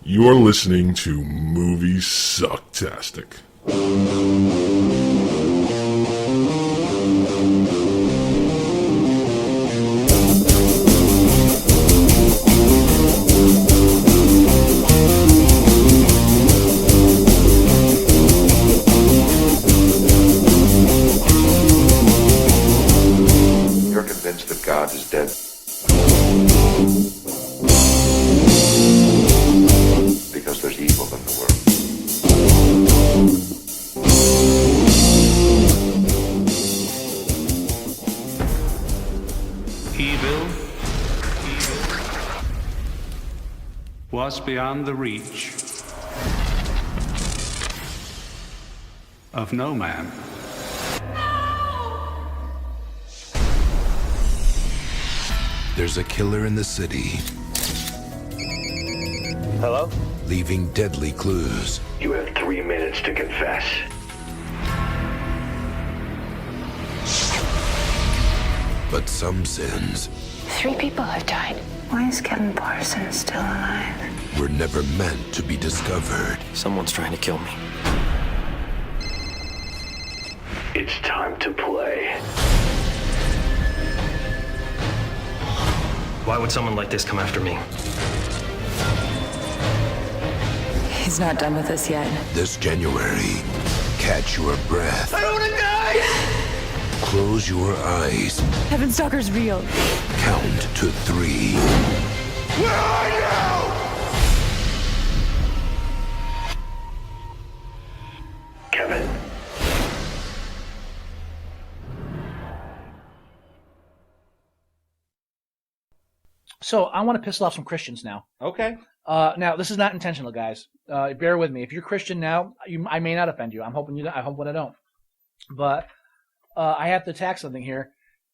You're listening to Moviesucktastic. You're convinced that God is dead. Because there's evil in the world. Evil was beyond the reach of no man. There's a killer in the city. Hello? Leaving deadly clues. You have 3 minutes to confess. But some sins 3 people have died. Why is Kevin Parsons still alive? were never meant to be discovered. Someone's trying to kill me. It's time to play. Why would someone like this come after me? He's not done with us yet. This January, catch your breath. I don't want to die! Close your eyes. Heaven Stalker's real. Count to 3. Where are you? Kevin. So I want to piss off some Christians now. Okay. Now this is not intentional, guys. Bear with me. If you're Christian now, I may not offend you. I'm hoping you. I hope I don't. But I have to attack something here.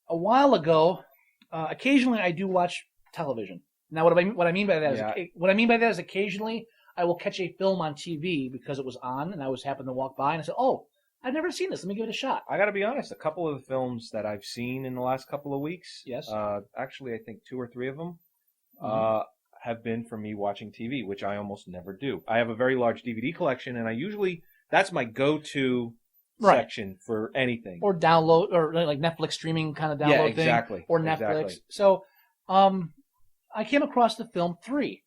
A while ago, occasionally I do watch television. Now, what I mean by that is occasionally I will catch a film on TV because it was on and I was happened to walk by and I said, "Oh, I've never seen this. Let me give it a shot." I got to be honest. A couple of the films that I've seen in the last couple of weeks, Yes. actually I think 2 or 3 of them, have been from me watching TV, which I almost never do. I have a very large DVD collection, and that's my go-to section for anything. Or download, or like Netflix streaming kind of download thing. Exactly. Or Netflix. Exactly. So, I came across the film 3.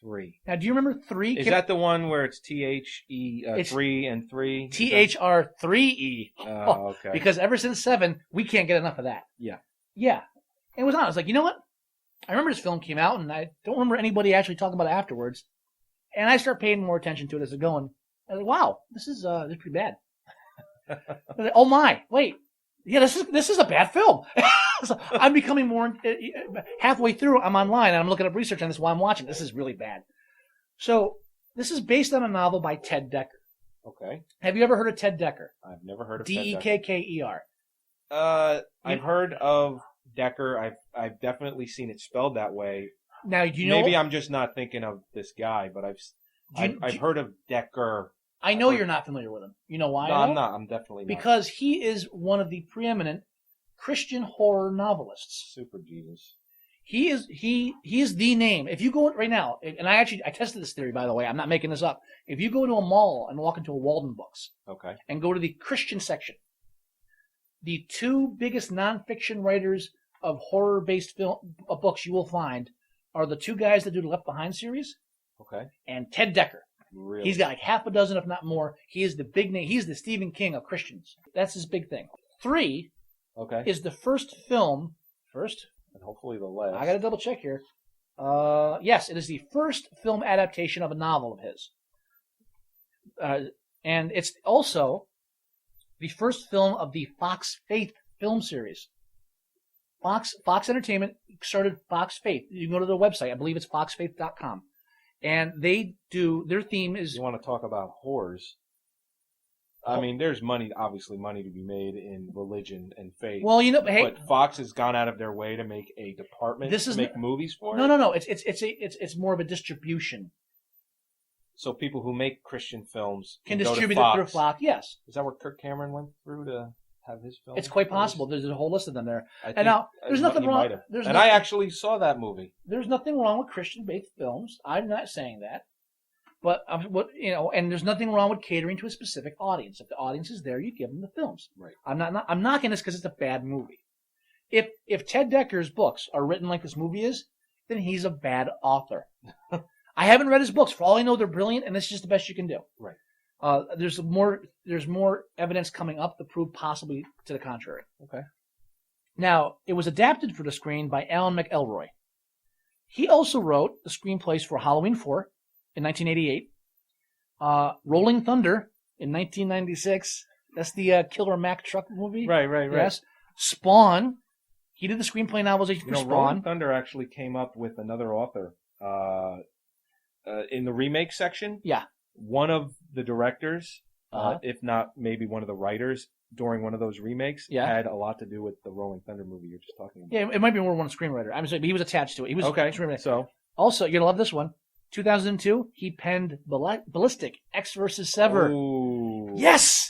3. Now, do you remember 3? Is that the one where it's Thr3e It's 3 and 3? Thr3e. Oh, okay. Because ever since 7, we can't get enough of that. Yeah. Yeah. It was on. I was like, you know what? I remember this film came out, and I don't remember anybody actually talking about it afterwards. And I start paying more attention to it as it's going. I was like, wow, this is pretty bad. I was like, oh my, wait. Yeah, this is a bad film. So I'm becoming more halfway through. I'm online and I'm looking up research on this while I'm watching. This is really bad. So this is based on a novel by Ted Dekker. Okay. Have you ever heard of Ted Dekker? I've never heard of Ted Dekker. Dekker. I've heard of Dekker. I've definitely seen it spelled that way. Now, do you know? Maybe I'm just not thinking of this guy, but I've heard of Dekker. I know you're not familiar with him. You know why? No, I'm not. I'm definitely not. Because he is one of the preeminent Christian horror novelists. Super Jesus. He is the name. If you go right now, and I tested this theory, by the way, I'm not making this up. If you go to a mall and walk into a Walden Books, okay, and go to the Christian section, the 2 biggest nonfiction writers of horror-based books you will find are the 2 guys that do the Left Behind series, okay, and Ted Dekker. Really? He's got like half a dozen, if not more. He is the big name. He's the Stephen King of Christians. That's his big thing. 3 is the first film. And hopefully the last. I got to double check here. Yes, it is the first film adaptation of a novel of his. And it's also the first film of the Fox Faith film series. Fox Entertainment started Fox Faith. You can go to their website. I believe it's foxfaith.com. And they do, their theme is... You want to talk about whores. I mean, there's obviously money to be made in religion and faith. Well, hey... But Fox has gone out of their way to make a department to make movies for it? No. It's more of a distribution. So people who make Christian films can distribute it through Fox, yes. Is that where Kirk Cameron went through to... have his film? It's quite possible. There's a whole list of them there. I think And now, there's nothing he wrong. might have. There's and nothing, I actually saw that movie. there's nothing wrong with Christian-based films. I'm not saying that. But and there's nothing wrong with catering to a specific audience. If the audience is there, you give them the films. Right. I'm knocking this because it's a bad movie. If Ted Decker's books are written like this movie is, then he's a bad author. I haven't read his books. For all I know, they're brilliant, and this is just the best you can do. Right. There's more evidence coming up to prove possibly to the contrary. Okay. Now, it was adapted for the screen by Alan McElroy. He also wrote the screenplays for Halloween 4 in 1988, Rolling Thunder in 1996. That's the Killer Mac truck movie. Right. Yes. Spawn. He did the screenplay novelization for Rolling Spawn. Thunder actually came up with another author in the remake section. Yeah. One of the directors, Uh-huh. if not maybe one of the writers during one of those remakes, Yeah. had a lot to do with the Rolling Thunder movie you're just talking about. Yeah, it might be more than one screenwriter. I'm sorry, but he was attached to it. He was Okay, screenwriter. so Also, you're gonna love this one. 2002, he penned Ballistic X vs. Sever. Ooh. Yes.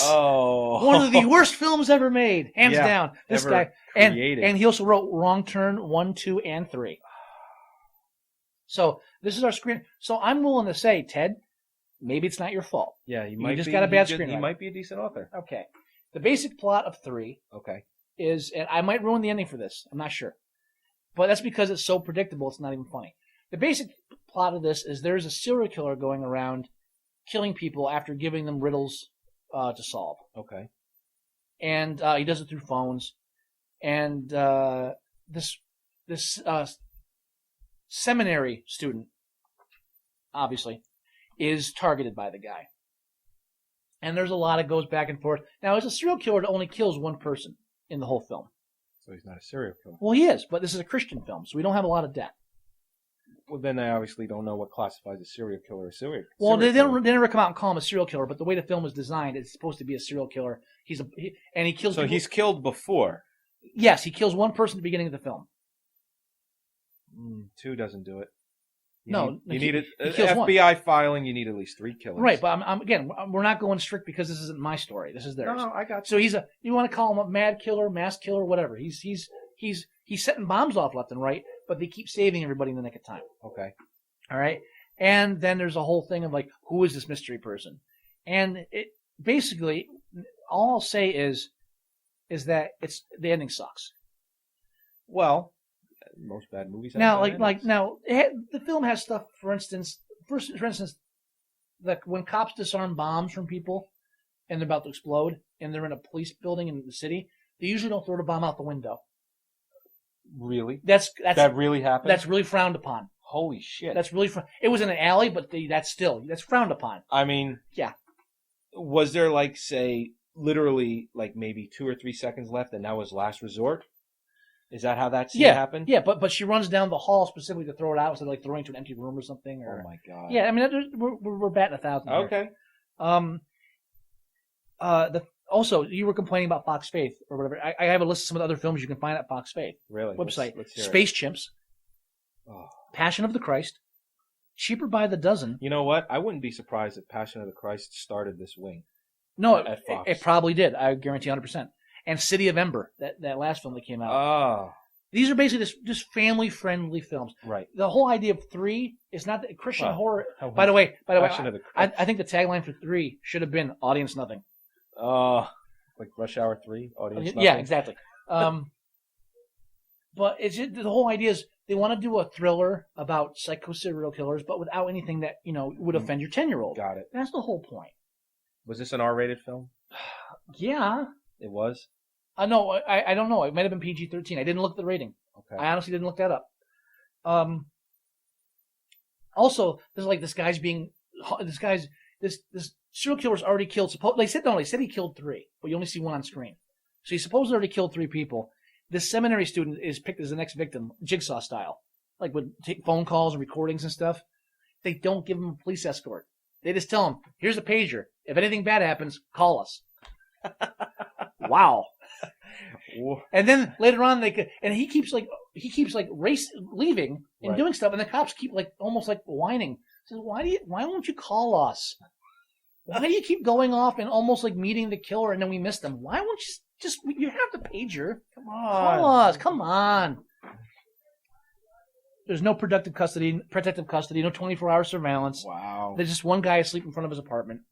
Oh, One of the worst films ever made, hands Yeah, down. This ever guy, created. and he also wrote Wrong Turn 1, 2, and 3. So this is our screen. So I'm willing to say, Ted, maybe it's not your fault. Yeah, he might just be, got a bad he screenwriter. might be a decent author. Okay. The basic plot of 3 Okay. is, and I might ruin the ending for this. I'm not sure, but that's because it's so predictable. It's not even funny. The basic plot of this is there's a serial killer going around killing people after giving them riddles to solve. Okay. And he does it through phones. And this seminary student, obviously, is targeted by the guy. And there's a lot that goes back and forth. Now, it's a serial killer that only kills one person in the whole film. So he's not a serial killer. Well, he is, but this is a Christian film, so we don't have a lot of death. Well, then I obviously don't know what classifies a serial killer as serial. Well, they killer. never come out and call him a serial killer, but the way the film is designed, it's supposed to be a serial killer. And he kills. So people. he's killed before. Yes, he kills one person at the beginning of the film. 2 doesn't do it. No, you need he kills one. FBI filing. You need at least 3 killers. Right, but again, we're not going strict because this isn't my story. This is theirs. No, I got you. So you want to call him a mad killer, mass killer, whatever. He's setting bombs off left and right, but they keep saving everybody in the nick of time. Okay. All right, and then there's a whole thing of like, who is this mystery person? And it basically, all I'll say is that the ending sucks. Well, most bad movies. have Now, bad endings. the film has stuff. For instance, like when cops disarm bombs from people and they're about to explode, and they're in a police building in the city, they usually don't throw the bomb out the window. Really? That's That really happened? That's really frowned upon. Holy shit. That's really it was in an alley, but that's frowned upon. I mean, Yeah. Was there like, say, literally like maybe 2 or 3 seconds left, and that was last resort? Is that how that scene happened? Yeah, but she runs down the hall specifically to throw it out instead of like throwing it to an empty room or something. Or, Oh my god. Yeah, I mean we're batting 1,000. here. Okay. Also, you were complaining about Fox Faith or whatever. I have a list of some of the other films you can find at Fox Faith Really? website. Let's hear it. Space Chimps, Oh. Passion of the Christ, Cheaper by the Dozen. You know what? I wouldn't be surprised if Passion of the Christ started this wing. No, At Fox. it probably did. I guarantee 100%. And City of Ember, that last film that came out. Oh, These are basically just family-friendly films. right. The whole idea of 3 is not that Christian Well, horror. how- By the way, Passion of the Christ. I think the tagline for 3 should have been "Audience Nothing." Like Rush Hour 3, audience. Yeah, nothing? exactly. But it's just, the whole idea is they want to do a thriller about psycho serial killers, but without anything that would offend your 10-year-old. Got it. That's the whole point. Was this an R-rated film? Yeah. It was. No, I don't know. It might have been PG-13. I didn't look at the rating. Okay. I honestly didn't look that up. Also, there's like this serial killer's already killed. They said he killed 3, but you only see 1 on screen. So he supposedly already killed 3 people. This seminary student is picked as the next victim, jigsaw style, like with phone calls and recordings and stuff. They don't give him a police escort. They just tell him, "Here's a pager. If anything bad happens, call us." Wow. And then later on, he keeps leaving and Right. doing stuff, and the cops keep almost whining. Says, "Why won't you call us?" Why do you keep going off and almost like meeting the killer and then we miss them? Why won't you you have the pager. Come Call on. us. Come on. There's no protective custody, no 24-hour surveillance. Wow. There's just one guy asleep in front of his apartment.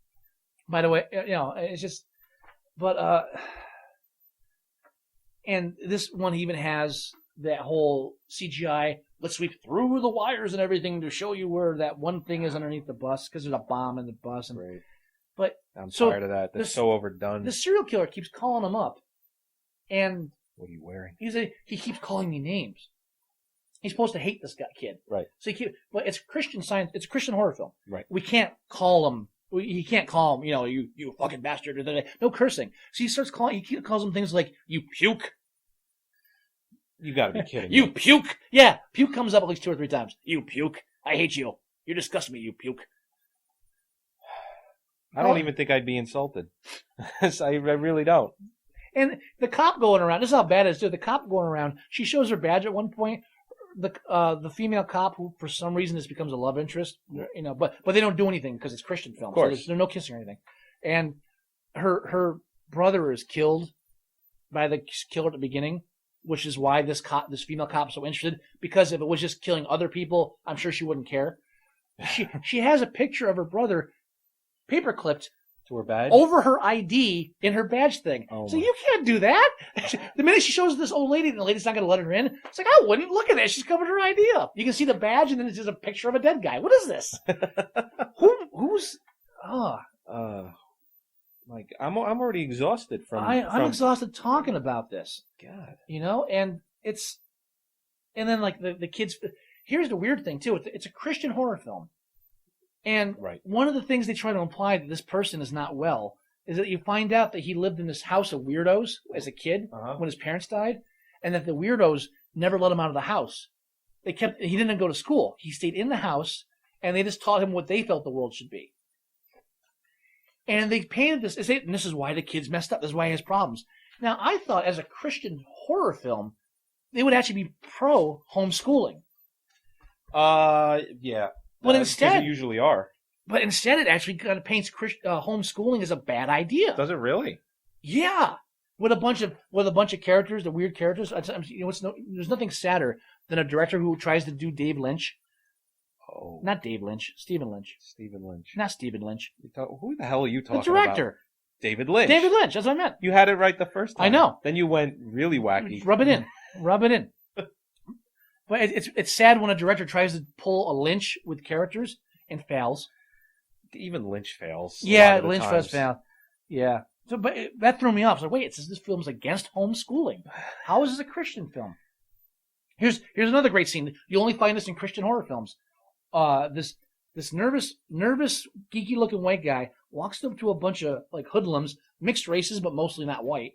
By the way, it's just, but, and this one even has that whole CGI, let's sweep through the wires and everything to show you where that one thing is underneath the bus, because there's a bomb in the bus. And, Right. But I'm so tired of that. That's so overdone. the serial killer keeps calling him up, and What are you wearing? he keeps calling me names. He's supposed to hate this kid. Right. So but it's Christian science. It's a Christian horror film. Right. We can't call him. He can't call him. You fucking bastard. No cursing. So he starts calling. He calls him things like you puke. You gotta be kidding You me. puke. Yeah, puke comes up at least 2 or 3 times. You puke. I hate you. You disgust me. You puke. I don't even think I'd be insulted. I really don't. And the cop going around. This is how bad it is, too. The cop going around. She shows her badge at one point. The female cop who for some reason this becomes a love interest, but they don't do anything because it's Christian film. Of course. So there's no kissing or anything. And her brother is killed by the killer at the beginning, which is why this female cop is so interested, because if it was just killing other people, I'm sure she wouldn't care. She has a picture of her brother paper clipped To her badge? over her ID in her badge thing. Oh So my. you can't do that. The minute she shows this old lady and the lady's not going to let her in, it's like, I wouldn't. Look at that. She's covered her ID up. You can see the badge and then it's just a picture of a dead guy. What is this? Who's... Like I'm already exhausted from. I'm exhausted talking about this. God. And it's... And then like the kids... Here's the weird thing too. It's a Christian horror film. And Right. one of the things they try to imply that this person is not well is that you find out that he lived in this house of weirdos as a kid when his parents died, and that the weirdos never let him out of the house. He didn't go to school. He stayed in the house, and they just taught him what they felt the world should be. And they painted this, and this is why the kid's messed up. This is why he has problems. Now, I thought as a Christian horror film, they would actually be pro homeschooling. Yeah. But 'cause instead, they usually are. But instead, it actually kind of paints homeschooling as a bad idea. Does it really? Yeah, with a bunch of characters, the weird characters. There's nothing sadder than a director who tries to do Dave Lynch. Oh. Not Dave Lynch, Stephen Lynch. Stephen Lynch. Not Stephen Lynch. Who the hell are you talking The director. about? David Lynch. David Lynch. That's what I meant. You had it right the first time. I know. Then you went really wacky. Rub it in. But it's sad when a director tries to pull a Lynch with characters and fails. Even Lynch fails. Yeah, Lynch does fail. Yeah. So, but that threw me off. So wait, it says this film's against homeschooling. How is this a Christian film? Here's another great scene. You only find this in Christian horror films. This nervous, geeky looking white guy walks up to a bunch of like hoodlums, mixed races but mostly not white,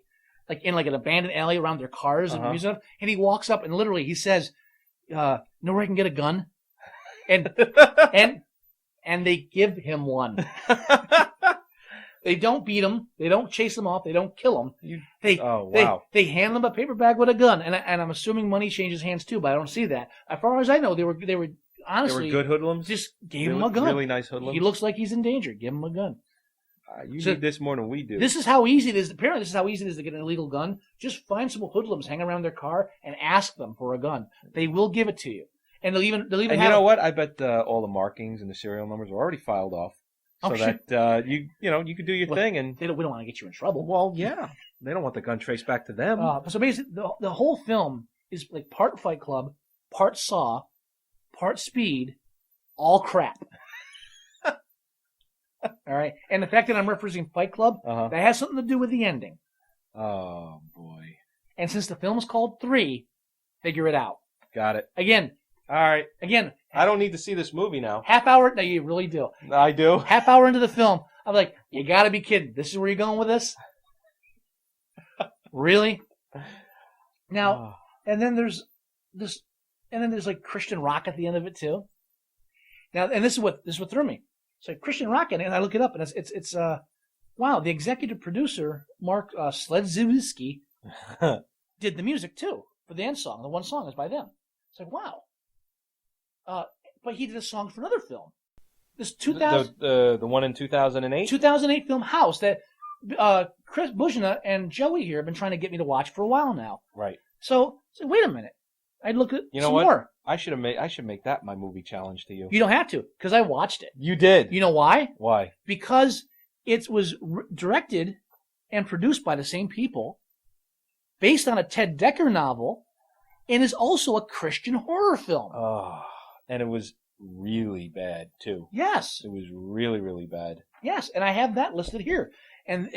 like in like an abandoned alley around their cars and music. And he walks up and literally he says, "Know where I can get a gun?" And they give him one. They don't beat him. They don't chase him off. They don't kill him. They hand them a paper bag with a gun, and I'm assuming money changes hands too, but I don't see that. As far as I know, they were honestly good hoodlums. Just gave him a gun. Really nice hoodlums. He looks like he's in danger. Give him a gun. You need this more than we do. This is how easy it is. Apparently, this is how easy it is to get an illegal gun. Just find some hoodlums hang around their car and ask them for a gun. They will give it to you, and they'll even and have. You know what? I bet all the markings and the serial numbers are already filed off, so that you could do your thing. And we don't want to get you in trouble. Well, yeah, they don't want the gun traced back to them. So basically, the whole film is like part Fight Club, part Saw, part Speed, all crap. All right, and the fact that I'm referencing Fight Club, that has something to do with the ending. Oh boy! And since the film is called 3, figure it out. Got it. Again. All right. Again. I don't need to see this movie now. Half hour? No, you really do. I do. Half hour into the film, I'm like, you got to be kidding! This is where you're going with this? Really? Now, and then there's this, and then there's like Christian rock at the end of it too. Now, and this is what threw me. It's like Christian rock, and I look it up, and it's wow. The executive producer Mark Sledzinski did the music too for the end song. The one song is by them. It's like wow. But he did a song for another film. This 2000 the one in 2008. 2008 film House that Chris Bujna and Joey here have been trying to get me to watch for a while now. Right. So wait a minute. I'd look at You know some what? more. I should make that my movie challenge to you. You don't have to, because I watched it. You did. You know why? Why? Because it was directed and produced by the same people, based on a Ted Dekker novel, and is also a Christian horror film. Oh, and it was really bad too. Yes. It was really, really bad. Yes, and I have that listed here. And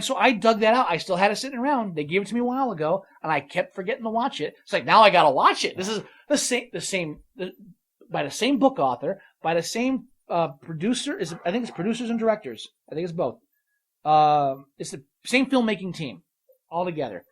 so I dug that out. I still had it sitting around. They gave it to me a while ago, and I kept forgetting to watch it. It's like, now I gotta watch it. This is by the same book author, by the same producer. I think it's producers and directors. I think it's both. It's the same filmmaking team all together.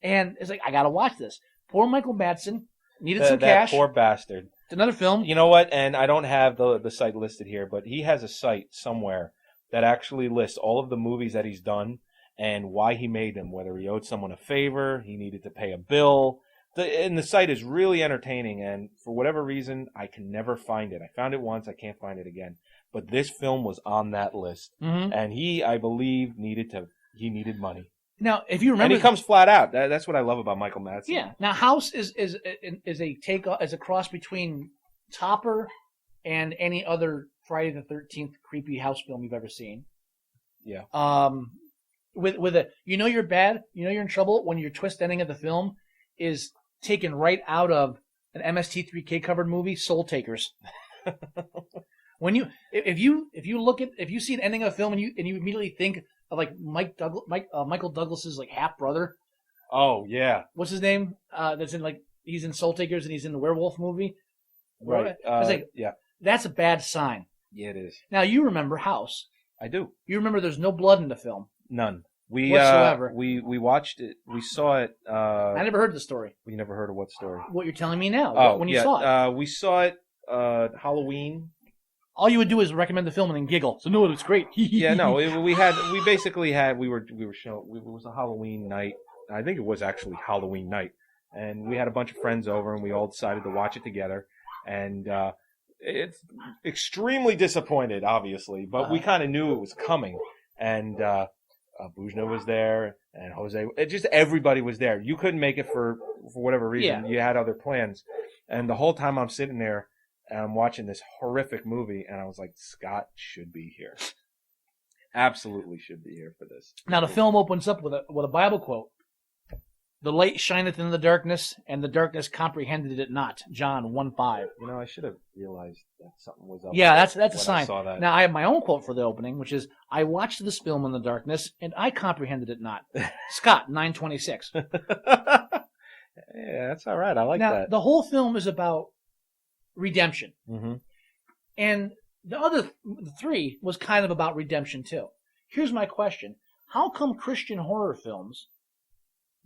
And it's like, I gotta watch this. Poor Michael Madsen needed some cash. That poor bastard. It's another film. You know what? And I don't have the site listed here, but he has a site somewhere that actually lists all of the movies that he's done and why he made them, whether he owed someone a favor, he needed to pay a bill. And the site is really entertaining, and for whatever reason, I can never find it. I found it once, I can't find it again. But this film was on that list, and he, I believe, needed money. Now, if you remember, and he comes flat out. That's what I love about Michael Madsen. Yeah. Now, House is a cross between Topper and any other Friday the 13th creepy house film you've ever seen. Yeah. With a, you're bad, you're in trouble when your twist ending of the film is taken right out of an MST3K covered movie, Soul Takers. If you see an ending of a film and you immediately think of like Michael Douglas's like half brother. Oh yeah. What's his name? That's in he's in Soul Takers and he's in the werewolf movie. Right. Yeah. That's a bad sign. Yeah, it is. Now you remember House. I do. You remember there's no blood in the film. None. We whatsoever. We watched it. We saw it. I never heard the story. We never heard of what story? What you're telling me now? Oh, when you saw it. We saw it Halloween. All you would do is recommend the film and then giggle. So no, it's great. Yeah, no, it was a Halloween night. I think it was actually Halloween night, and we had a bunch of friends over, and we all decided to watch it together. And it's extremely disappointed, obviously, but we kind of knew it was coming. And Bujna was there, and Jose. Just everybody was there. You couldn't make it for whatever reason. Yeah. You had other plans, and the whole time I'm sitting there. And I'm watching this horrific movie, and I was like, Scott should be here. Absolutely should be here for this. Now, the film opens up with a Bible quote. The light shineth in the darkness, and the darkness comprehended it not. John 1:5. I should have realized that something was up. Yeah, that's a sign. I saw that. Now, I have my own quote for the opening, which is, I watched this film in the darkness, and I comprehended it not. Scott, 9:26. Yeah, that's all right. I like that. Now, the whole film is about redemption. Mm-hmm. And the other three was kind of about redemption too. Here's my question. How come Christian horror films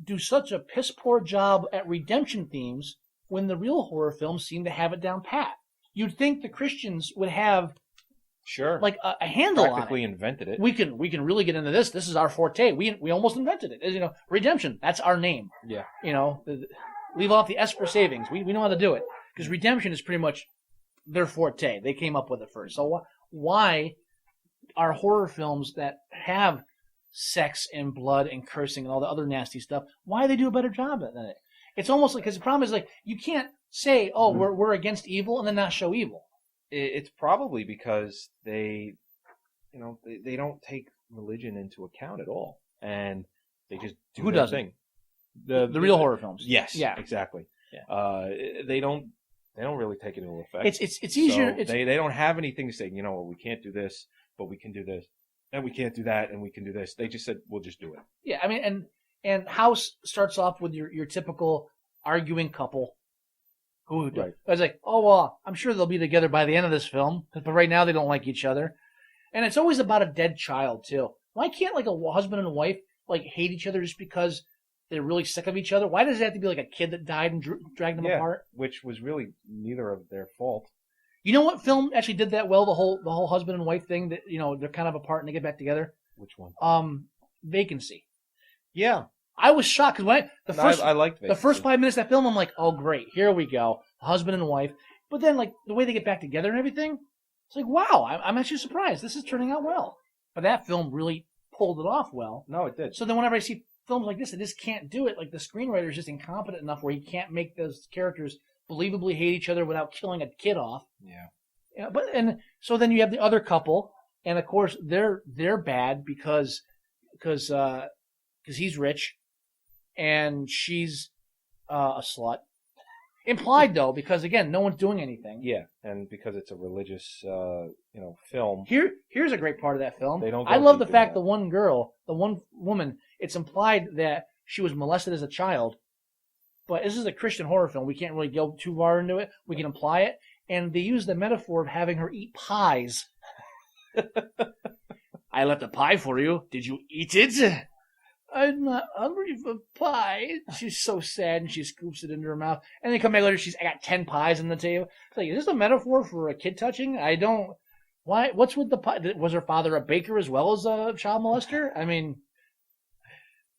do such a piss poor job at redemption themes when the real horror films seem to have it down pat? You'd think the Christians would have like a handle on it. Practically invented it. We can really get into this. This is our forte. We almost invented it. Redemption, that's our name. Yeah. Leave off the S for savings. We know how to do it. Because redemption is pretty much their forte. They came up with it first. So why are horror films that have sex and blood and cursing and all the other nasty stuff, why do they do a better job than it? It's almost like, because the problem is you can't say, we're against evil and then not show evil. It's probably because they don't take religion into account at all. And they just do their thing. The real horror films. Yes. Yeah. Exactly. Yeah. They don't really take it into effect. It's easier. So they don't have anything to say, we can't do this, but we can do this. And we can't do that, and we can do this. They just said, we'll just do it. Yeah, I mean, and House starts off with your typical arguing couple. Who I was like, I'm sure they'll be together by the end of this film, but right now they don't like each other. And it's always about a dead child, too. Why can't, a husband and wife, hate each other just because they're really sick of each other? Why does it have to be a kid that died and dragged them apart? Which was really neither of their fault. You know what film actually did that well? The whole husband and wife thing that they're kind of apart and they get back together. Which one? Vacancy. Yeah, I was shocked because I liked Vacancy. The first 5 minutes of that film, I'm like, oh great, here we go, husband and wife. But then the way they get back together and everything, It's like, wow, I'm actually surprised. This is turning out well. But that film really pulled it off well. No, it did. So then whenever I see films like this that just can't do it, like the screenwriter is just incompetent enough where he can't make those characters believably hate each other without killing a kid off. Yeah. And so then you have the other couple, and of course they're bad because he's rich and she's a slut. Implied though, because again, no one's doing anything. Yeah, and because it's a religious, film. Here's a great part of that film. They don't go I love the deep fact into the one girl, the one woman, it's implied that she was molested as a child. But this is a Christian horror film. We can't really go too far into it. We can imply it. And they use the metaphor of having her eat pies. I left a pie for you. Did you eat it? I'm not hungry for pie. She's so sad, and she scoops it into her mouth. And then come back later, I got 10 pies on the table. It's like, is this a metaphor for a kid touching? I don't... Why? What's with the pie? Was her father a baker as well as a child molester? I mean...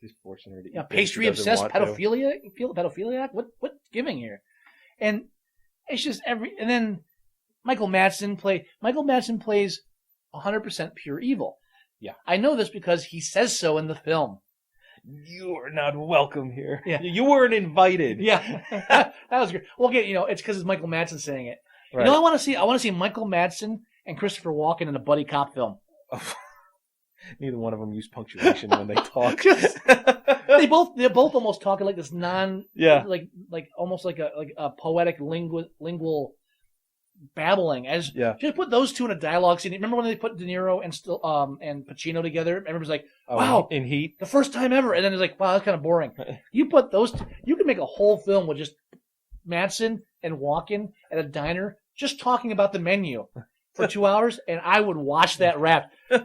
Just forcing her to eat pastry-obsessed pedophiliac? What's giving here? And it's just And then Michael Madsen plays 100% pure evil. Yeah. I know this because he says so in the film. You are not welcome here. Yeah. You weren't invited. Yeah. That was great. Well, again, it's because it's Michael Madsen saying it. Right. I want to see Michael Madsen and Christopher Walken in a buddy cop film. Neither one of them use punctuation when they talk. They're both almost talking like this like almost like a poetic lingual babbling. Just put those two in a dialogue scene. Remember when they put De Niro and Pacino together? Everyone's like, wow, in Heat, the first time ever. And then it's like, wow, that's kind of boring. You put those two, you can make a whole film with just Madsen and Walken at a diner just talking about the menu for 2 hours, and I would watch that rap. And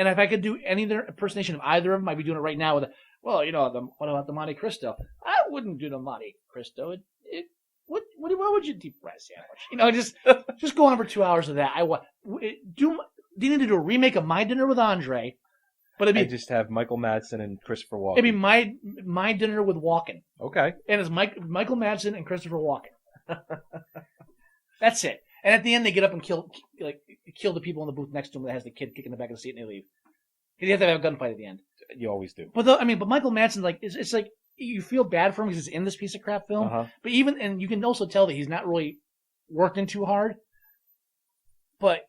if I could do any impersonation of either of them, I'd be doing it right now with what about the Monte Cristo? I wouldn't do the Monte Cristo. Why would you deep fry a sandwich? Just go on for 2 hours of that. Do you need to do a remake of My Dinner with Andre? But I just have Michael Madsen and Christopher Walken. It'd be my Dinner with Walken. Okay. And it's Michael Madsen and Christopher Walken. That's it. And at the end, they get up and kill the people in the booth next to him that has the kid kicking the back of the seat, and they leave. You have to have a gunfight at the end. You always do. But Michael Madsen, it's like you feel bad for him because he's in this piece of crap film. Uh-huh. But and you can also tell that he's not really working too hard. But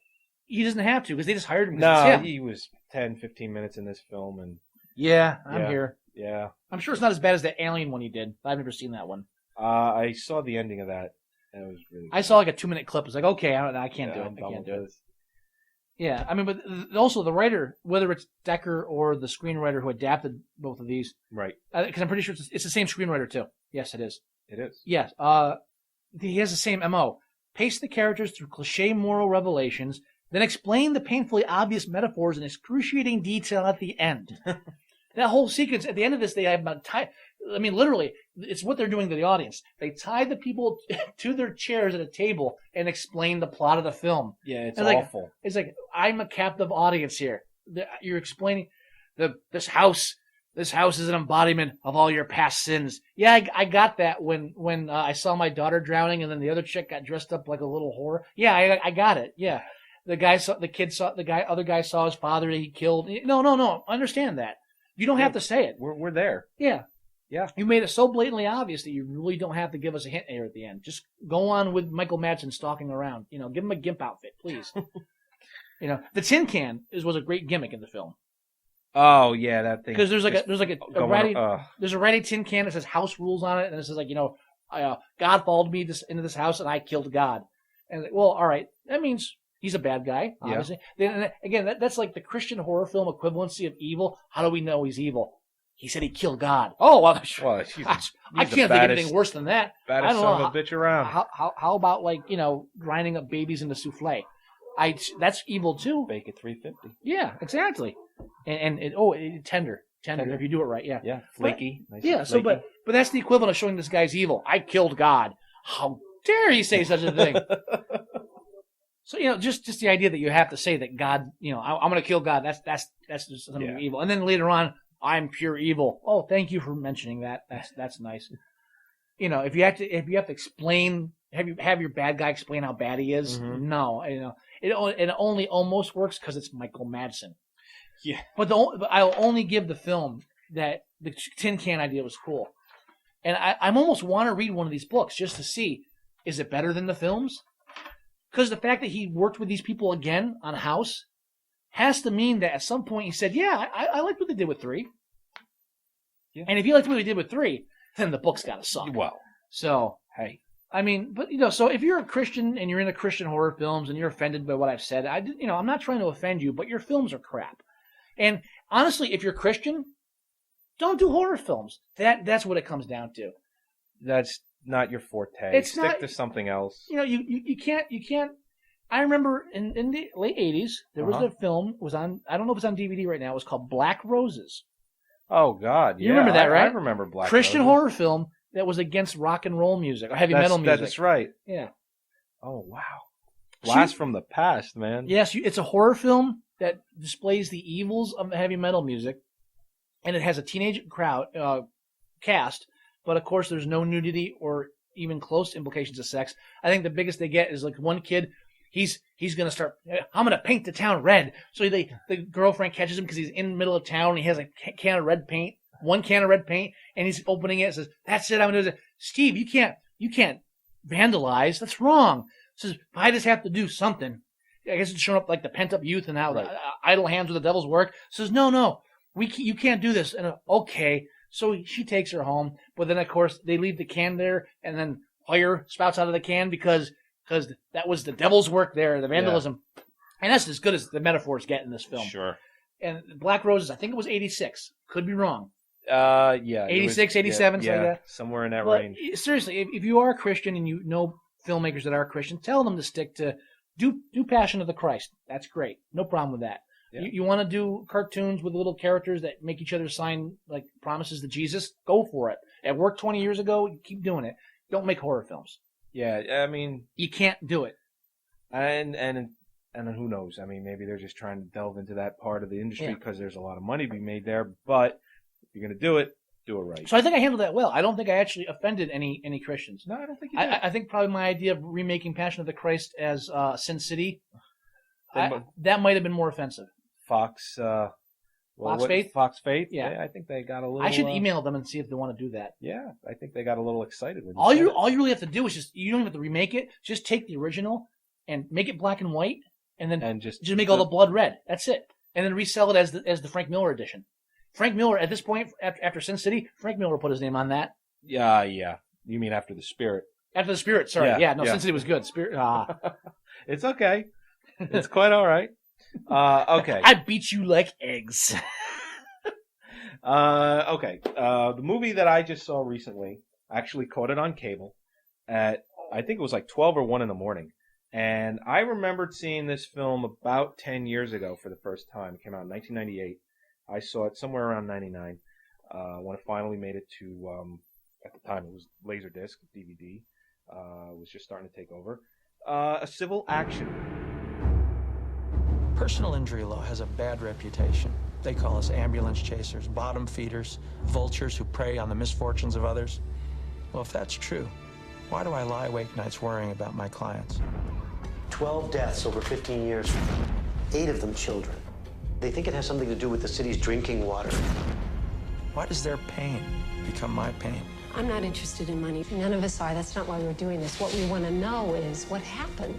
he doesn't have to because they just hired him. No, he was 10, 15 minutes in this film, and I'm here. Yeah, I'm sure it's not as bad as that Alien one he did. I've never seen that one. I saw the ending of that. And it was really good. I saw like a 2-minute clip. I was like, okay, I can't do it. I can't do it. Yeah, I mean, but also the writer, whether it's Decker or the screenwriter who adapted both of these, right? Because I'm pretty sure it's the same screenwriter too. Yes, it is. It is. Yes. He has the same MO. Pace the characters through cliché moral revelations, then explain the painfully obvious metaphors in excruciating detail at the end. That whole sequence at the end of this, they have about literally, it's what they're doing to the audience. They tie the people to their chairs at a table and explain the plot of the film. Yeah, it's awful. It's like, I'm a captive audience here. You're explaining this house is an embodiment of all your past sins. Yeah, I got that when I saw my daughter drowning and then the other chick got dressed up like a little whore. Yeah, I got it. Yeah. Other guy saw his father he killed. No. I understand that. You don't have to say it. We're there. Yeah. Yeah. You made it so blatantly obvious that you really don't have to give us a hint here at the end. Just go on with Michael Madsen stalking around. Give him a gimp outfit, please. The tin can was a great gimmick in the film. Oh yeah, that thing. Because there's a ratty tin can that says house rules on it, and it says God followed me into this house and I killed God. And well, all right, that means he's a bad guy, obviously. Yeah. Then again, that's like the Christian horror film equivalency of evil. How do we know he's evil? He said he killed God. Oh, well, I can't think of anything worse than that. Baddest son of a bitch around. How about grinding up babies into souffle? That's evil too. Bake at 350. Yeah, exactly. And tender if you do it right. Yeah. Yeah, flaky. But, nice flaky. But that's the equivalent of showing this guy's evil. I killed God. How dare he say such a thing? So just the idea that you have to say that God, I'm going to kill God. That's just something evil. And then later on, I'm pure evil. Oh, thank you for mentioning that. That's nice. If you have to explain have your bad guy explain how bad he is. Mhm. No, it only almost works because it's Michael Madsen. Yeah. But I'll only give the film that the tin can idea was cool, and I almost want to read one of these books just to see, is it better than the films? Because the fact that he worked with these people again on House has to mean that at some point he said, yeah, I liked what they did with 3. Yeah. And if you liked what they did with 3, then the book's got to suck. Well, So, hey. I mean, but, so if you're a Christian and you're into Christian horror films and you're offended by what I've said, I'm not trying to offend you, but your films are crap. And honestly, if you're Christian, don't do horror films. That's what it comes down to. That's not your forte. It's Stick not- to something else. You can't. I remember in the late 80s, there was a film, was on, I don't know if it's on DVD right now, it was called Black Roses. Oh, God. You remember that, right? I remember Black Christian Roses. horror film that was against rock and roll music, or heavy metal music. That's right. Yeah. Oh, wow. Blast from the past, man. Yes, it's a horror film that displays the evils of heavy metal music, and it has a teenage cast, but of course there's no nudity or even close implications of sex. I think the biggest they get is like one kid, he's gonna start, I'm gonna paint the town red. So the girlfriend catches him because he's in the middle of town and he has a can of red paint, one can of red paint, and he's opening it and says, that's it, I'm gonna do it. Steve, you can't vandalize, that's wrong. Says, I just have to do something. I guess it's showing up like the pent up youth and how idle hands with the devil's work. Says, no, you can't do this. And okay, so she takes her home, but then of course they leave the can there, and then fire spouts out of the can because that was the devil's work there, the vandalism, and that's as good as the metaphors get in this film. Sure. And Black Roses, I think it was 86, could be wrong. Yeah. 86, 87, something like that. Somewhere in that But range. seriously, if you are a Christian and you know filmmakers that are Christian, tell them to stick to do Passion of the Christ. That's great, no problem with that. Yeah. You want to do cartoons with little characters that make each other sign like promises to Jesus? Go for it. It worked 20 years ago. Keep doing it. Don't make horror films. Yeah, I mean, You can't do it. and who knows? I mean, maybe they're just trying to delve into that part of the industry because there's a lot of money to be made there. But if you're going to do it right. So I think I handled that well. I don't think I actually offended any Christians. No, I don't think you did. I think probably my idea of remaking Passion of the Christ as Sin City, They- that might have been more offensive. Fox, Fox Faith? Fox Faith. Yeah. I think they got a little. I should email them and see if they want to do that. Yeah, I think they got a little excited. When All said you it. really have to do is just, you don't even have to remake it. Just take the original and make it black and white, and then and just make all the blood red. That's it, and then resell it as the Frank Miller edition. Frank Miller at this point after Sin City, Frank Miller put his name on that. Yeah. You mean after the Spirit? After the Spirit, sorry. Yeah, No, yeah. Sin City was good. Spirit. It's okay. It's quite all right. Okay. I beat you like eggs. Okay. The movie that I just saw recently, I actually caught it on cable at, I think it was like 12 or 1 in the morning. And I remembered seeing this film about 10 years ago for the first time. It came out in 1998. I saw it somewhere around 99 when it finally made it to, at the time it was Laserdisc, DVD. Was just starting to take over. A civil action. Personal injury law has a bad reputation. They call us ambulance chasers, bottom feeders, vultures who prey on the misfortunes of others. Well, if that's true, why do I lie awake nights worrying about my clients? 12 deaths over 15 years, 8 of them children. They think it has something to do with the city's drinking water. Why does their pain become my pain? I'm not interested in money. None of us are. That's not why we're doing this. What we want to know is what happened.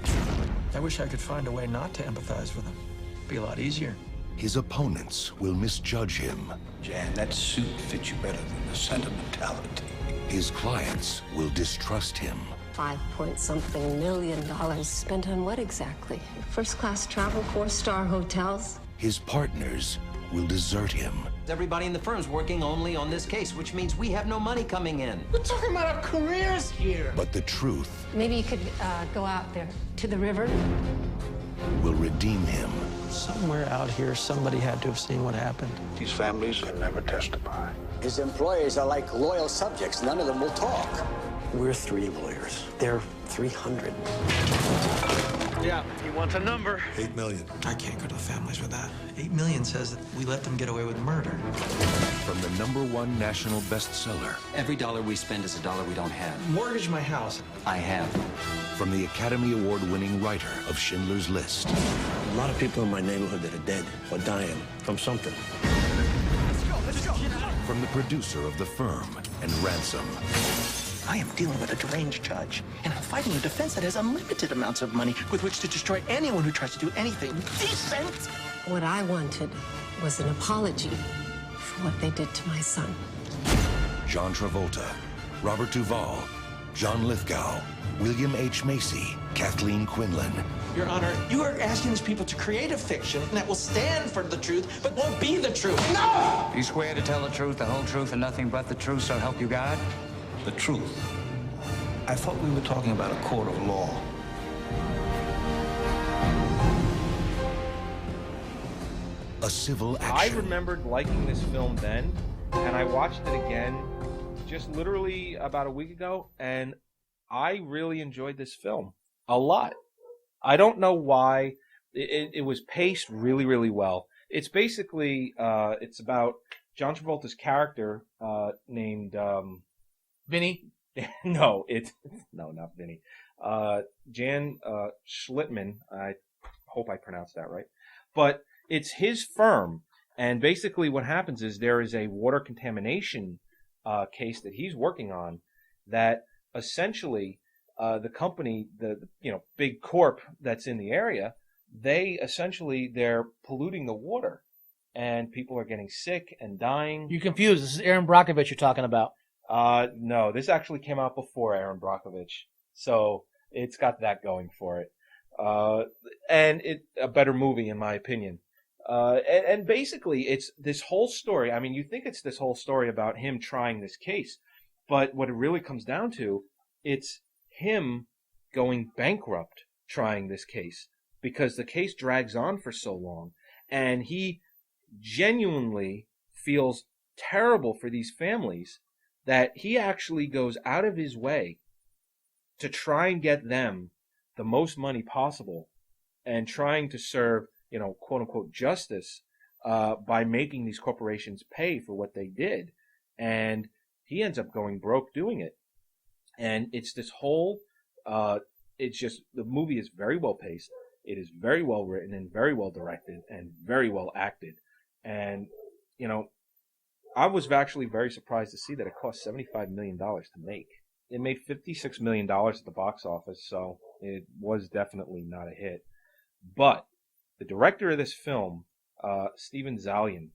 I wish I could find a way not to empathize with them. It'd be a lot easier. His opponents will misjudge him. Jan, that suit fits you better than the sentimentality. His clients will distrust him. $5-point-something million spent on what exactly? First-class travel, 4-star hotels? His partners will desert him. Everybody in the firm's working only on this case, which means we have no money coming in. We're talking about our careers here. But the truth Maybe you could go out there to the river. will redeem him. Somewhere out here, somebody had to have seen what happened. These families can never testify. His employees are like loyal subjects. None of them will talk. We're 3 lawyers. They're 300. Yeah, He wants a number. 8 million. I can't go to the families with that. 8 million says that we let them get away with murder. From the #1 national bestseller. Every dollar we spend is a dollar we don't have. Mortgage my house. I have. From the Academy Award-winning writer of Schindler's List. A lot of people in my neighborhood that are dead or dying from something. From the producer of The Firm and Ransom. I am dealing with a deranged judge, and I'm fighting a defense that has unlimited amounts of money with which to destroy anyone who tries to do anything decent. What I wanted was an apology for what they did to my son. John Travolta, Robert Duvall, John Lithgow, William H. Macy, Kathleen Quinlan. Your Honor, you are asking these people to create a fiction that will stand for the truth, but won't be the truth. No! You swear to tell the truth, the whole truth, and nothing but the truth, so help you God? The truth. I thought we were talking about a court of law. A civil I action. remembered liking this film then, and I watched it again just literally about a week ago, and I really enjoyed this film a lot. I don't know why. It was paced really, really well. It's basically, it's about John Travolta's character named... Vinny? No, not Vinny. Jan Schlitman. I hope I pronounced that right. But it's his firm, and basically what happens is there is a water contamination case that he's working on that essentially the company, the big corp that's in the area, they're polluting the water, and people are getting sick and dying. You're confused. This is Aaron Brockovich you're talking about. No, this actually came out before Aaron Brockovich, so it's got that going for it. And it's a better movie in my opinion. And basically it's this whole story. I mean, you think it's this whole story about him trying this case, but what it really comes down to, it's him going bankrupt trying this case because the case drags on for so long, and he genuinely feels terrible for these families that he actually goes out of his way to try and get them the most money possible and trying to serve, quote unquote justice by making these corporations pay for what they did. And he ends up going broke doing it. And it's this whole, the movie is very well paced. It is very well written and very well directed and very well acted. And, I was actually very surprised to see that it cost $75 million to make. It made $56 million at the box office, so it was definitely not a hit. But the director of this film, Steven Zaillian,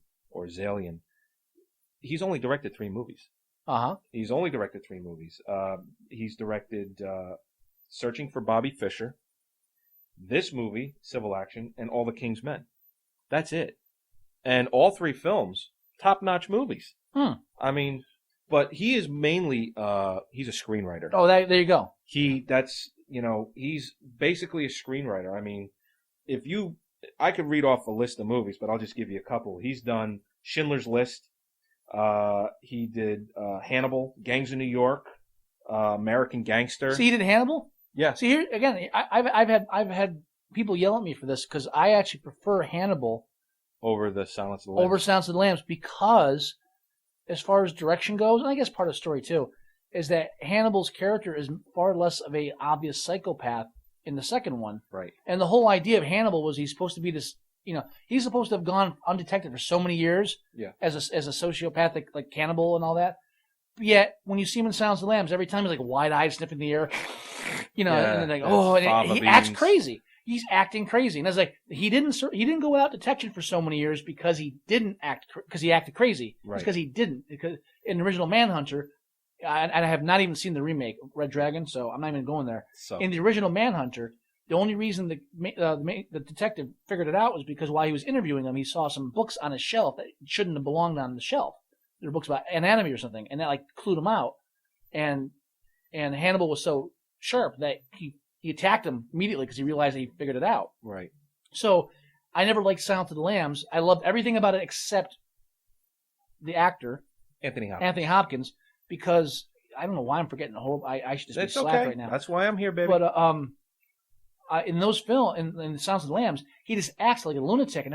he's only directed 3 movies. Uh-huh. He's only directed 3 movies. He's directed Searching for Bobby Fischer, this movie, Civil Action, and All the King's Men. That's it. And all 3 films, top-notch movies. I mean, but he is mainly, he's a screenwriter. Oh, there you go. He's basically a screenwriter. I mean, I could read off a list of movies, but I'll just give you a couple. He's done Schindler's List. He did Hannibal, Gangs of New York, American Gangster. See, he did Hannibal? Yeah. See, here again, I've had people yell at me for this because I actually prefer Hannibal over the Silence of the Lambs. Over Silence of the Lambs because, as far as direction goes, and I guess part of the story too, is that Hannibal's character is far less of a obvious psychopath in the second one. Right. And the whole idea of Hannibal was he's supposed to be this, he's supposed to have gone undetected for so many years. Yeah. As a sociopathic like cannibal and all that. But yet when you see him in Silence of the Lambs, every time he's like wide-eyed sniffing the air, and then like, and he acts crazy. He's acting crazy, and I was like, he didn't go without detection for so many years because he acted crazy. Right. It's because he didn't. Because in the original Manhunter, and I have not even seen the remake, Red Dragon, so I'm not even going there. So. In the original Manhunter, the only reason the detective figured it out was because while he was interviewing him, he saw some books on his shelf that shouldn't have belonged on the shelf. They were books about anatomy or something, and that like clued him out. And Hannibal was so sharp that he attacked him immediately because he realized that he figured it out. Right. So I never liked Silence of the Lambs. I loved everything about it except the actor, Anthony Hopkins, because I don't know why I'm forgetting the whole. I should just be slack right now. That's why I'm here, baby. But in those in Silence of the Lambs, he just acts like a lunatic, and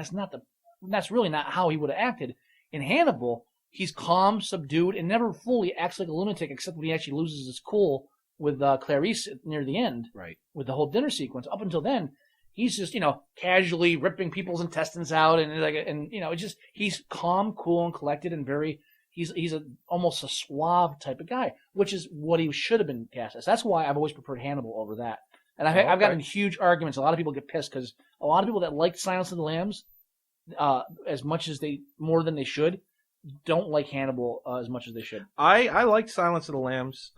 that's really not how he would have acted. In Hannibal, he's calm, subdued, and never fully acts like a lunatic, except when he actually loses his cool with Thr3e near the end, right? With the whole dinner sequence. Up until then, he's just casually ripping people's intestines out, and he's calm, cool, and collected, and very. He's almost a suave type of guy, which is what he should have been cast as. That's why I've always preferred Hannibal over that. And I've gotten huge arguments. A lot of people get pissed because a lot of people that like Silence of the Lambs more than they should, don't like Hannibal as much as they should. I liked Silence of the Lambs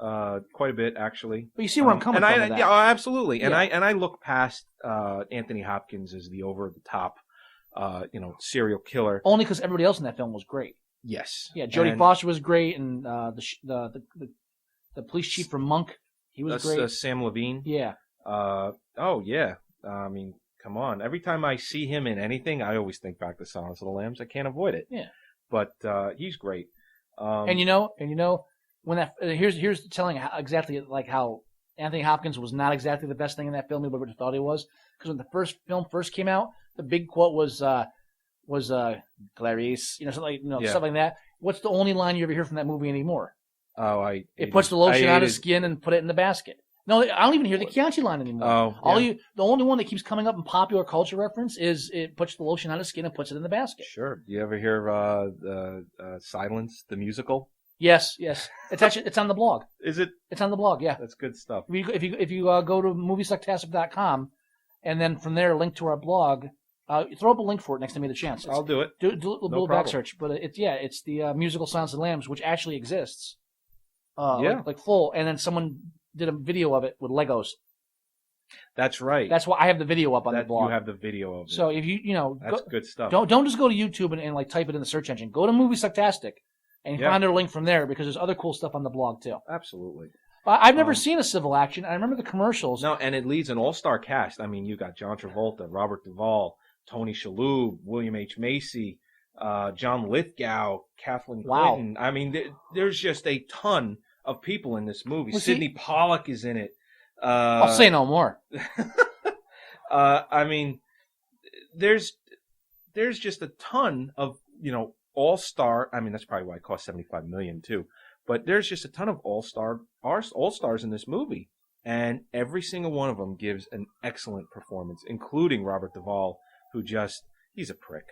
quite a bit, actually. But you see where I'm coming from with that. Yeah, absolutely. And Yeah. I look past Anthony Hopkins as the over the top, serial killer. Only because everybody else in that film was great. Yes. Yeah, Jodie Foster was great, and the police chief from Monk, he was great. Sam Levine. Yeah. Yeah. I mean, come on. Every time I see him in anything, I always think back to Silence of the Lambs. I can't avoid it. Yeah. But he's great. And when here's telling exactly like how Anthony Hopkins was not exactly the best thing in that film, but we thought he was. Because when the film first came out, the big quote was Clarice, stuff like that. What's the only line you ever hear from that movie anymore? It puts the lotion on his skin and put it in the basket. No, I don't even hear the Chianti line anymore. The only one that keeps coming up in popular culture reference is it puts the lotion on his skin and puts it in the basket. Sure. Do you ever hear Silence, the musical? Yes. It's on the blog. Is it? It's on the blog. Yeah, that's good stuff. If you go to moviesucktastic.com and then from there link to our blog. Throw up a link for it next time you get a chance. I'll do it. Do a little back search, but it's the musical Silence of the Lambs, which actually exists. Like full, and then someone did a video of it with Legos. That's right. That's why I have the video up on the blog. You have the video of it. So if that's good stuff. Don't just go to YouTube and like type it in the search engine. Go to Moviesucktastic and find a link from there because there's other cool stuff on the blog too. Absolutely. I've never seen a civil action. I remember the commercials. No, and it leads an all-star cast. I mean, you got John Travolta, Robert Duvall, Tony Shalhoub, William H. Macy, John Lithgow, Kathleen Clinton. I mean, there's just a ton of people in this movie. Sidney Pollack is in it. I'll say no more. I mean, there's just a ton of all-star. I mean, that's probably why it cost $75 million too. But there's just a ton of all-stars in this movie, and every single one of them gives an excellent performance, including Robert Duvall, who he's a prick.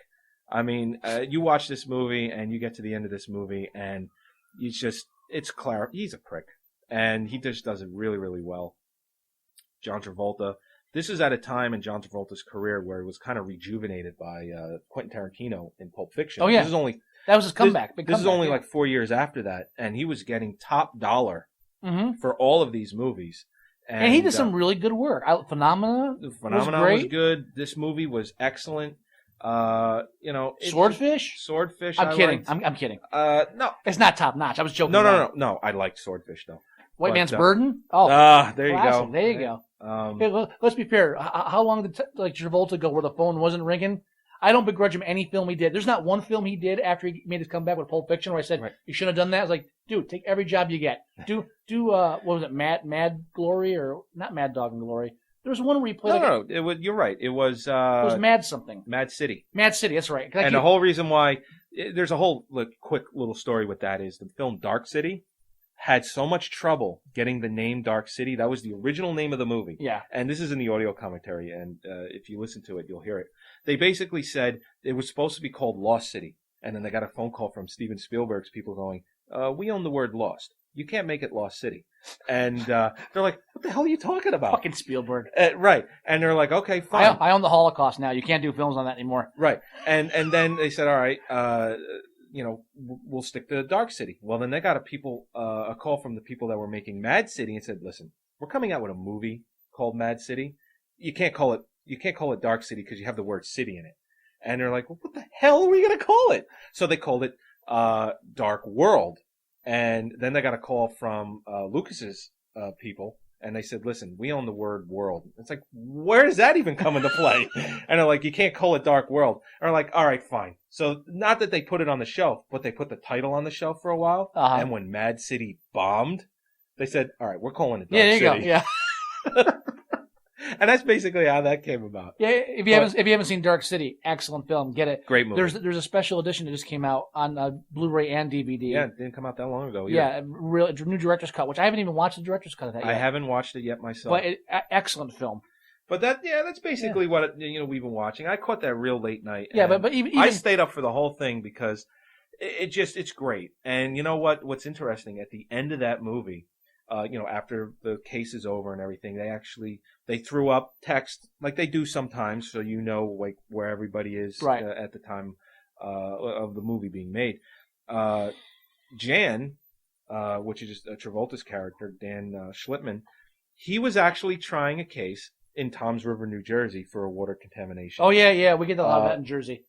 I mean, you watch this movie and you get to the end of this movie and he's a prick. And he just does it really, really well. John Travolta. This is at a time in John Travolta's career where he was kind of rejuvenated by Quentin Tarantino in Pulp Fiction. Oh, yeah. That was his comeback. This is only like 4 years after that. And he was getting top dollar for all of these movies. And he did some really good work. Phenomena was good. This movie was excellent. Swordfish. I'm kidding. I'm kidding. No, it's not top notch. I was joking. No. I liked Swordfish though. White Man's Burden. Oh, there you classic. go. There you go. Okay, let's be fair. How long did Travolta go where the phone wasn't ringing? I don't begrudge him any film he did. There's not one film he did after he made his comeback with Pulp Fiction where I said, you shouldn't have done that. I was like, dude, take every job you get. Do what was it, Mad Glory or not Mad Dog and Glory? There was one where he played. No. It was. You're right. It was Mad something. Mad City. Mad City. That's right. And the whole reason why there's a whole quick little story with that is the film Dark City had so much trouble getting the name Dark City. That was the original name of the movie. Yeah. And this is in the audio commentary, and if you listen to it, you'll hear it. They basically said it was supposed to be called Lost City, and then they got a phone call from Steven Spielberg's people going, "We own the word Lost. You can't make it Lost City." And they're like, "What the hell are you talking about?" Fucking Spielberg. Right. And they're like, "Okay, fine. I own the Holocaust now. You can't do films on that anymore." Right. And then they said, "All right, we'll stick to Dark City." Well, then they got a call from the people that were making Mad City and said, "Listen, we're coming out with a movie called Mad City. You can't call it Dark City because you have the word city in it." And they're like, "Well, what the hell are we going to call it?" So they called it Dark World. And then they got a call from Lucas's people, and they said, "Listen, we own the word world." It's like, where does that even come into play? And they're like, "You can't call it Dark World." And they're like, "All right, fine." So not that they put it on the shelf, but they put the title on the shelf for a while. Uh-huh. And when Mad City bombed, they said, "All right, we're calling it Dark City." Yeah, there you go. Yeah. And that's basically how that came about. Yeah, if you haven't seen Dark City, excellent film. Get it. Great movie. There's a special edition that just came out on Blu-ray and DVD. Yeah, it didn't come out that long ago. Yeah, real new director's cut, which I haven't even watched the director's cut of that yet. I haven't watched it yet myself. But excellent film. But that's basically what we've been watching. I caught that real late night. Yeah, but even I stayed up for the whole thing because it's great. And you know what? What's interesting at the end of that movie, after the case is over and everything, they threw up text like they do sometimes, so like where everybody is at the time of the movie being made. Jan, which is Travolta's character, Dan Schlitman, he was actually trying a case in Toms River, New Jersey, for a water contamination. Oh yeah, we get a lot of that in Jersey.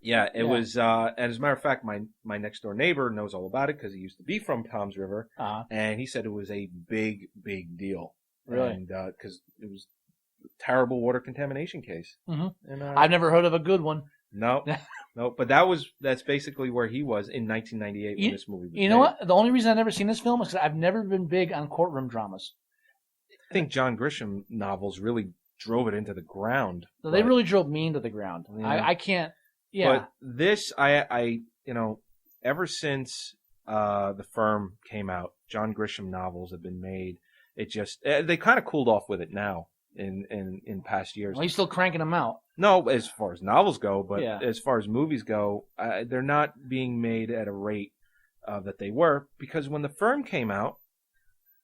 Yeah, it was. And as a matter of fact, my next door neighbor knows all about it because he used to be from Toms River, and he said it was a big deal. Really? And because it was a terrible water contamination case. Mm-hmm. And, I've never heard of a good one. No, but that's basically where he was in 1998 when this movie was made. You know what? The only reason I've never seen this film is because I've never been big on courtroom dramas. I think John Grisham novels really drove it into the ground. So they really drove me into the ground. Yeah. I can't. Yeah. But this, I ever since The Firm came out, John Grisham novels have been made. It just they kind of cooled off with it now in past years. Well, he's still cranking them out. No, as far as novels go, but as far as movies go, they're not being made at a rate that they were, because when The Firm came out,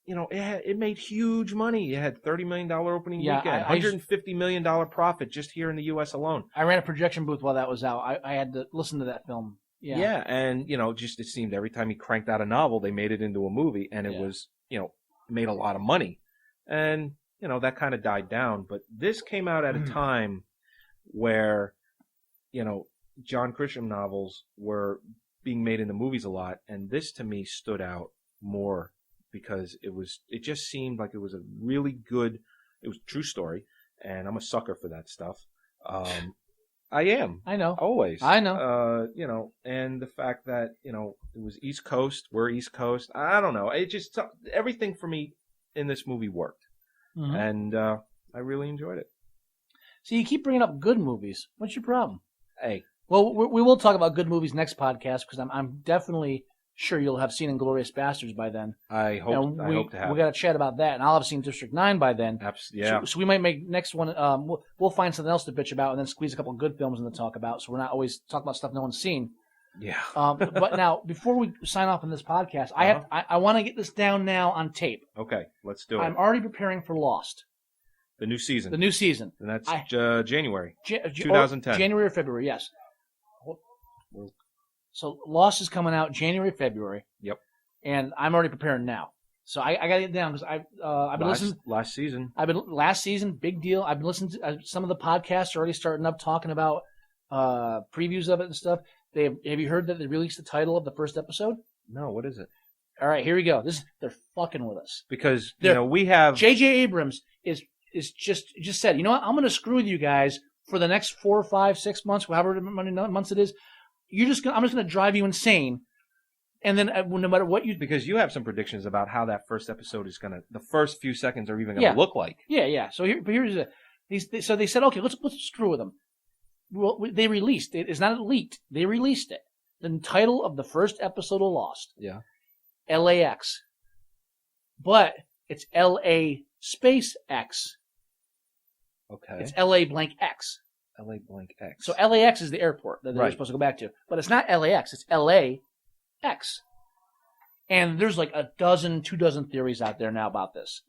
it made huge money. It had $30 million opening weekend, $150 million profit just here in the U.S. alone. I ran a projection booth while that was out. I had to listen to that film. Yeah. Yeah, and just it seemed every time he cranked out a novel, they made it into a movie, and it was made a lot of money, and that kind of died down. But this came out at a time where John Grisham novels were being made into movies a lot, and this to me stood out more. Because it just seemed like it was a really good, it was a true story, and I'm a sucker for that stuff. I am. I know. Always. I know. And the fact that, it was East Coast, we're East Coast. I don't know. It just, everything for me in this movie worked. Mm-hmm. And I really enjoyed it. See, you keep bringing up good movies. What's your problem? Hey. Well, we will talk about good movies next podcast, because I'm definitely sure you'll have seen Inglourious Basterds by then. I hope to have. We got to chat about that, and I'll have seen District 9 by then. Yeah. So we might make next one. We'll find something else to bitch about, and then squeeze a couple of good films in to talk about. So we're not always talking about stuff no one's seen. Yeah. But now, before we sign off on this podcast, I want to get this down now on tape. Okay, let's do it. I'm already preparing for Lost. The new season. And that's January 2010. January or February, yes. So Lost is coming out January, February. Yep. And I'm already preparing now. So I got to get down, because I've been listening. Last season. Last season, big deal. I've been listening to some of the podcasts are already starting up talking about previews of it and stuff. Have you heard that they released the title of the first episode? No, what is it? All right, here we go. They're fucking with us. Because we have J.J. Abrams is just said, you know what? I'm going to screw with you guys for the next 4, 5, 6 months, however many months it is. I'm just going to drive you insane, and then no matter what because you have some predictions about how that first episode is the first few seconds are even going to look like. Yeah. So here's so they said, okay, let's screw with them. Well, they released it. It's not leaked. They released it. The title of the first episode of Lost. Yeah. LAX, but it's LA space X. Okay. It's LA blank X. LA blank X. So LAX is the airport that they're supposed to go back to. But it's not LAX, it's LAX. And there's like 2 dozen theories out there now about this.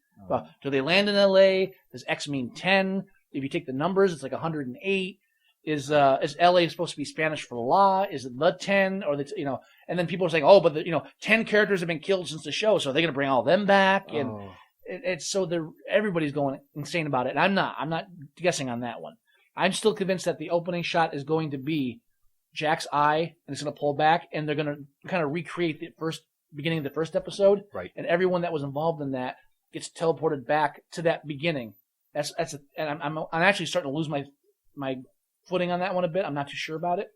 Do they land in LA? Does X mean 10? If you take the numbers, it's like 108. Is LA supposed to be Spanish for la? Is it the 10? Or and then people are saying, oh, but 10 characters have been killed since the show, so are they going to bring all them back? And it's so everybody's going insane about it. And I'm not guessing on that one. I'm still convinced that the opening shot is going to be Jack's eye, and it's going to pull back, and they're going to kind of recreate the beginning of the first episode. Right. And everyone that was involved in that gets teleported back to that beginning. And I'm actually starting to lose my footing on that one a bit. I'm not too sure about it.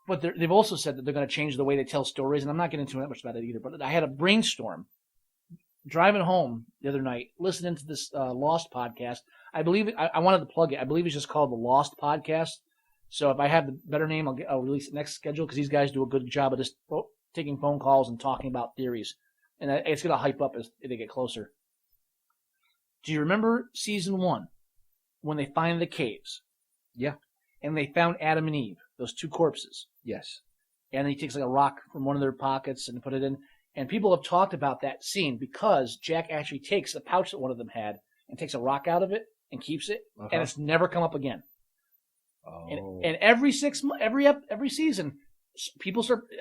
But they've also said that they're going to change the way they tell stories, and I'm not getting into that much about it either. But I had a brainstorm driving home the other night, listening to this Lost podcast. I believe I wanted to plug it. I believe it's just called the Lost Podcast. So if I have the better name, I'll release it next schedule because these guys do a good job of just taking phone calls and talking about theories. And it's going to hype up as they get closer. Do you remember season 1 when they find the caves? Yeah. And they found Adam and Eve, those 2 corpses. Yes. And he takes like a rock from one of their pockets and put it in. And people have talked about that scene because Jack actually takes the pouch that one of them had and takes a rock out of it and keeps it, and it's never come up again. Oh. And every season,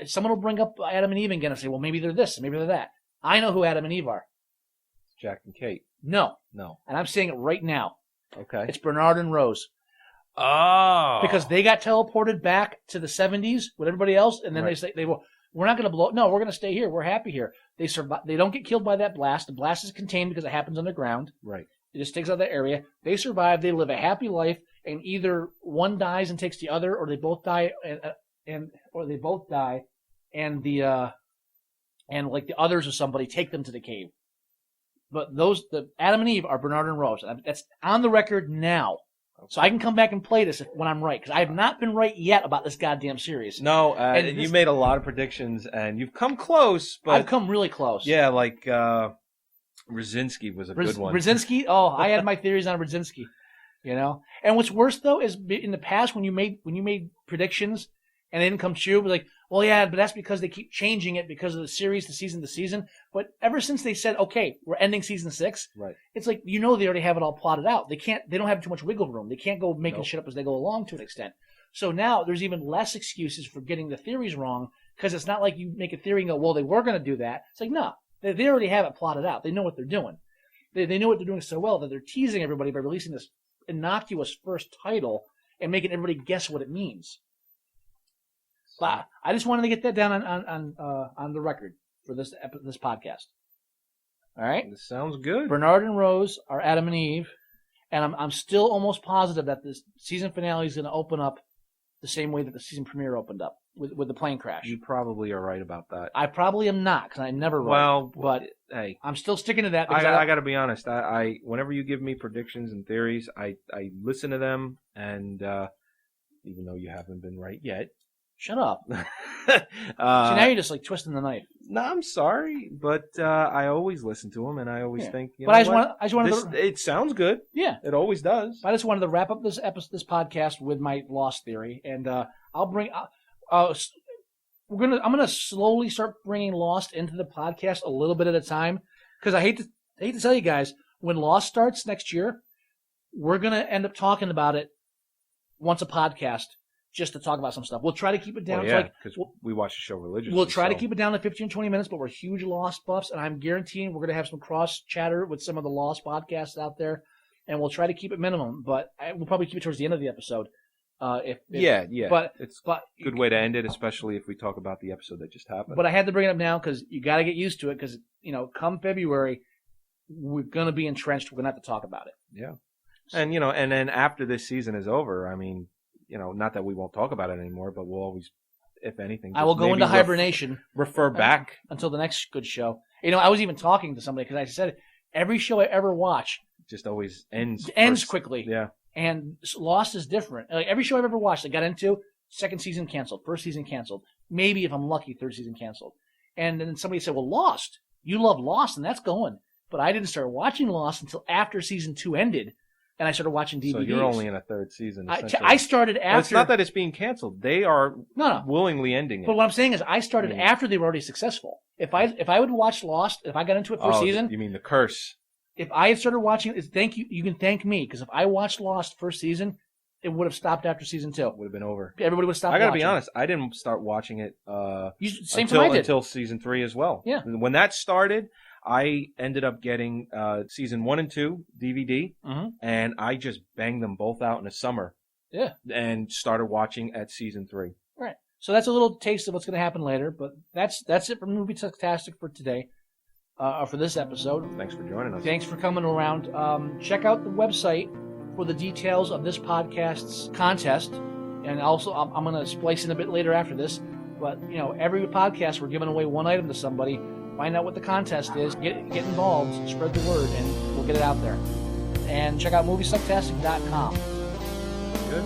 someone will bring up Adam and Eve again and say, well, maybe they're this, maybe they're that. I know who Adam and Eve are. Jack and Kate. No. No. And I'm saying it right now. Okay. It's Bernard and Rose. Oh. Because they got teleported back to the 70s with everybody else, and then they say, we're not going to blow. No, we're going to stay here. We're happy here. They survive. They don't get killed by that blast. The blast is contained because it happens underground. Right. It just takes out that area. They survive. They live a happy life, and either one dies and takes the other, or they both die, and like the others or somebody take them to the cave. But the Adam and Eve are Bernard and Rose. That's on the record now. So I can come back and play this when I'm right, because I have not been right yet about this goddamn series. No, you made a lot of predictions, and you've come close. But I've come really close. Yeah, like Brzezinski was a good one. Brzezinski? Oh, I had my theories on Brzezinski. You know? And what's worse, though, is in the past when you made predictions and they didn't come true, it was like, well, yeah, but that's because they keep changing it because of the series, the season to season. But ever since they said, okay, we're ending season 6, right? It's like, they already have it all plotted out. They don't have too much wiggle room. They can't go making shit up as they go along to an extent. So now there's even less excuses for getting the theories wrong, because it's not like you make a theory and go, well, they were going to do that. It's like, no, they already have it plotted out. They know what they're doing. They know what they're doing so well that they're teasing everybody by releasing this innocuous first title and making everybody guess what it means. But I just wanted to get that down on the record for this podcast. All right? This sounds good. Bernard and Rose are Adam and Eve, and I'm still almost positive that this season finale is going to open up the same way that the season premiere opened up with the plane crash. You probably are right about that. I probably am not, because I'm never right. Well, but hey, I'm still sticking to that. I got to be honest. I whenever you give me predictions and theories, I listen to them, and even though you haven't been right yet. Shut up. See, now you're just like twisting the knife. No, I'm sorry, but I always listen to them, and I always think, but I just wanted it sounds good. Yeah, it always does. I just wanted to wrap up this podcast with my Lost theory, and I'm gonna slowly start bringing Lost into the podcast a little bit at a time, because I hate to tell you guys, when Lost starts next year, we're gonna end up talking about it once a podcast. Just to talk about some stuff. We'll try to keep it down. Well, yeah, because we watch the show religiously. We'll try to keep it down to 15 or 20 minutes, but we're huge Lost buffs, and I'm guaranteeing we're going to have some cross-chatter with some of the Lost podcasts out there, and we'll try to keep it minimum, but we'll probably keep it towards the end of the episode. Yeah. But it's a good way to end it, especially if we talk about the episode that just happened. But I had to bring it up now because you got to get used to it, because, come February, we're going to be entrenched. We're going to have to talk about it. Yeah. And, and then after this season is over, I mean, not that we won't talk about it anymore, but we'll always, if anything, I will go into hibernation. Refer back until the next good show. I was even talking to somebody, because I said every show I ever watch just always ends quickly. Yeah. And Lost is different. Like every show I've ever watched, I got into, second season canceled, first season canceled, maybe if I'm lucky, third season canceled. And then somebody said, "Well, Lost, you love Lost, and that's going." But I didn't start watching Lost until after season 2 ended. And I started watching DVDs. So you're only in a third season. I started after. Well, it's not that it's being canceled. They are willingly ending it. But what I'm saying is, I started after they were already successful. If I would watch Lost, if I got into it first season, you mean the curse? If I had started watching it, thank you. You can thank me, because if I watched Lost first season, it would have stopped after season 2. It would have been over. Everybody would have stopped. I gotta be honest. I didn't start watching it until season 3 as well. Yeah. When that started, I ended up getting season 1 and 2 DVD, and I just banged them both out in the summer. Yeah. And started watching at season 3. Right. So that's a little taste of what's going to happen later, but that's it for Moviesucktastic for today, for this episode. Thanks for joining us. Thanks for coming around. Check out the website for the details of this podcast's contest, and also I'm going to splice in a bit later after this, but every podcast we're giving away one item to somebody. Find out what the contest is. Get involved. Spread the word, and we'll get it out there. And check out Moviesucktastic.com. Good.